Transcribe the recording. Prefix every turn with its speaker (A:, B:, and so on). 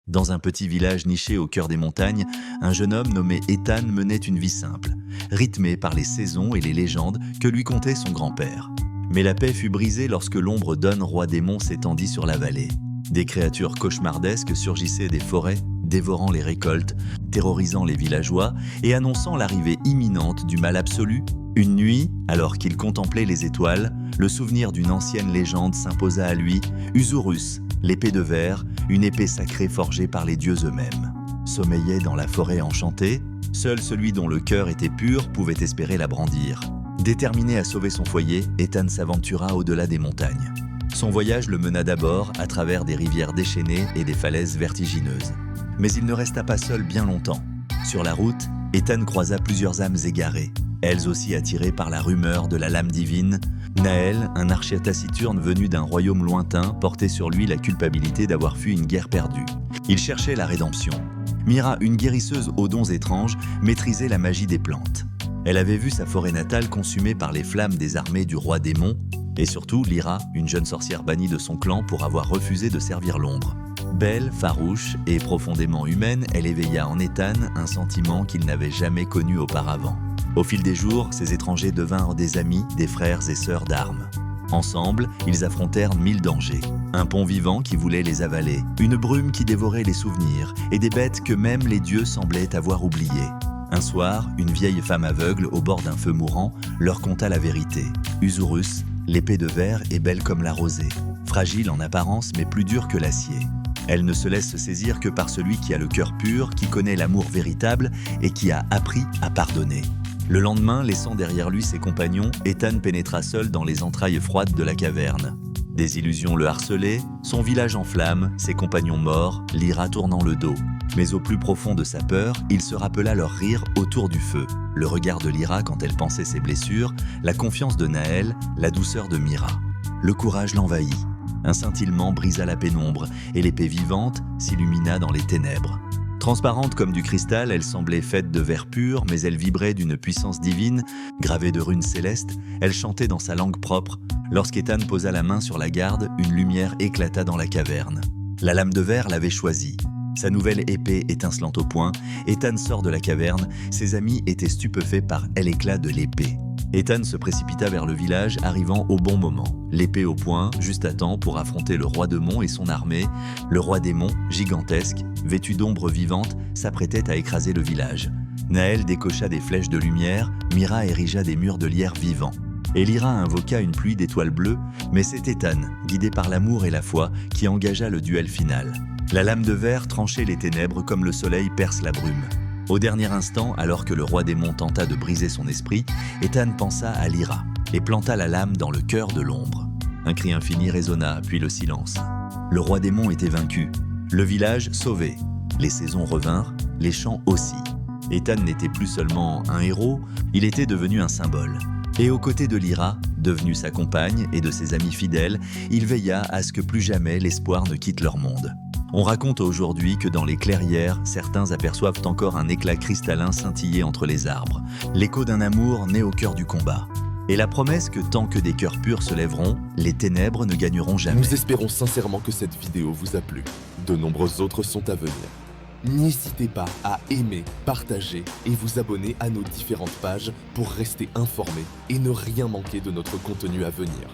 A: Dans un petit village niché au cœur des montagnes, un jeune homme nommé Ethan menait une vie simple, rythmée par les saisons et les légendes que lui contait son grand-père. Mais la paix fut brisée lorsque l'ombre d'On, roi démon, s'étendit sur la vallée. Des créatures cauchemardesques surgissaient des forêts, dévorant les récoltes, terrorisant les villageois et annonçant l'arrivée imminente du mal absolu. Une nuit, alors qu'il contemplait les étoiles, le souvenir d'une ancienne légende s'imposa à lui, Usurus, l'épée de verre, une épée sacrée forgée par les dieux eux-mêmes. Sommeillait dans la forêt enchantée, seul celui dont le cœur était pur pouvait espérer la brandir. Déterminé à sauver son foyer, Ethan s'aventura au-delà des montagnes. Son voyage le mena d'abord à travers des rivières déchaînées et des falaises vertigineuses. Mais il ne resta pas seul bien longtemps. Sur la route, Ethan croisa plusieurs âmes égarées, elles aussi attirées par la rumeur de la lame divine. Naël, un archer taciturne venu d'un royaume lointain, portait sur lui la culpabilité d'avoir fui une guerre perdue. Il cherchait la rédemption. Mira, une guérisseuse aux dons étranges, maîtrisait la magie des plantes. Elle avait vu sa forêt natale consumée par les flammes des armées du roi démon, et surtout Lyra, une jeune sorcière bannie de son clan pour avoir refusé de servir l'ombre. Belle, farouche et profondément humaine, elle éveilla en Ethan un sentiment qu'il n'avait jamais connu auparavant. Au fil des jours, ces étrangers devinrent des amis, des frères et sœurs d'armes. Ensemble, ils affrontèrent 1000 dangers. Un pont vivant qui voulait les avaler, une brume qui dévorait les souvenirs, et des bêtes que même les dieux semblaient avoir oubliées. Un soir, une vieille femme aveugle au bord d'un feu mourant leur conta la vérité. Usurus, l'épée de verre, est belle comme la rosée, fragile en apparence mais plus dure que l'acier. Elle ne se laisse saisir que par celui qui a le cœur pur, qui connaît l'amour véritable et qui a appris à pardonner. Le lendemain, laissant derrière lui ses compagnons, Ethan pénétra seul dans les entrailles froides de la caverne. Des illusions le harcelaient, son village en flammes, ses compagnons morts, Lyra tournant le dos. Mais au plus profond de sa peur, il se rappela leur rire autour du feu, le regard de Lyra quand elle pansait ses blessures, la confiance de Naël, la douceur de Mira. Le courage l'envahit. Un scintillement brisa la pénombre et l'épée vivante s'illumina dans les ténèbres. Transparente comme du cristal, elle semblait faite de verre pur, mais elle vibrait d'une puissance divine, gravée de runes célestes. Elle chantait dans sa langue propre. Lorsqu'Ethan posa la main sur la garde, une lumière éclata dans la caverne. La lame de verre l'avait choisie. Sa nouvelle épée étincelante au poing, Ethan sort de la caverne. Ses amis étaient stupéfaits par l'éclat de l'épée. Ethan se précipita vers le village, arrivant au bon moment. L'épée au poing, juste à temps pour affronter le roi démon et son armée. Le roi démon, gigantesque, vêtu d'ombres vivantes, s'apprêtait à écraser le village. Naël décocha des flèches de lumière, Mira érigea des murs de lierre vivants. Et Lyra invoqua une pluie d'étoiles bleues, mais c'est Ethan, guidé par l'amour et la foi, qui engagea le duel final. La lame de verre tranchait les ténèbres comme le soleil perce la brume. Au dernier instant, alors que le roi démon tenta de briser son esprit, Ethan pensa à Lyra et planta la lame dans le cœur de l'ombre. Un cri infini résonna, puis le silence. Le roi démon était vaincu, le village sauvé. Les saisons revinrent, les champs aussi. Ethan n'était plus seulement un héros, il était devenu un symbole. Et aux côtés de Lyra, devenue sa compagne et de ses amis fidèles, il veilla à ce que plus jamais l'espoir ne quitte leur monde. On raconte aujourd'hui que dans les clairières, certains aperçoivent encore un éclat cristallin scintiller entre les arbres, l'écho d'un amour né au cœur du combat. Et la promesse que tant que des cœurs purs se lèveront, les ténèbres ne gagneront jamais.
B: Nous espérons sincèrement que cette vidéo vous a plu. De nombreuses autres sont à venir. N'hésitez pas à aimer, partager et vous abonner à nos différentes pages pour rester informé et ne rien manquer de notre contenu à venir.